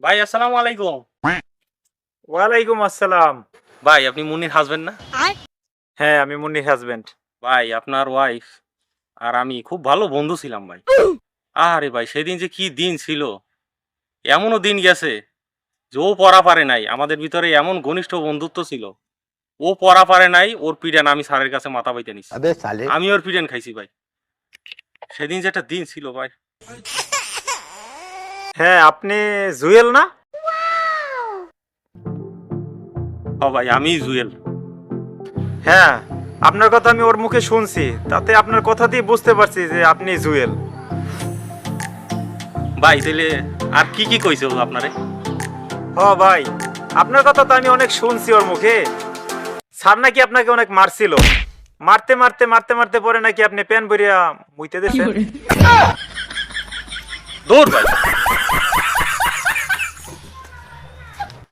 ভাই আসসালামু আলাইকুম। ওয়ালাইকুম আসসালাম। ভাই আপনি মুন্নির হাজবেন্ড না? হ্যাঁ, আমি মুন্নির হাজবেন্ড। ভাই আপনার ওয়াইফ আর আমি খুব ভালো বন্ধু ছিলাম ভাই। আরে ভাই সেদিন যে কি দিন ছিল, এমনও দিন গেছে যে ও পড়া পারে নাই, আমাদের ভিতরে এমন ঘনিষ্ঠ বন্ধুত্ব ছিল। ও পড়া পারে নাই, ওর পিডান আমি স্যারের কাছে মাথা বাইতে নিছি। अबे साले। আমি ওর পিডান খাইছি ভাই। সেদিন যে একটা দিন ছিল ভাই। হ্যাঁ, আপনি জুয়েল না? ও ভাই আমি জুয়েল। হ্যাঁ, আপনার কথা আমি ওর মুখে শুনছি, তাতে আপনার কথাতেই বুঝতে পারছি যে আপনি জুয়েল। ভাই তাহলে আর কি কি কইছে ও আপনারে? ভাই, আপনার কথা তো আমি অনেক শুনছি ওর মুখে। স্যার নাকি আপনাকে অনেক মারছিল, মারতে মারতে মারতে মারতে পরে নাকি আপনি প্যান ভরিয়া মুইতে দিয়েছেন। দৌড় ভাই।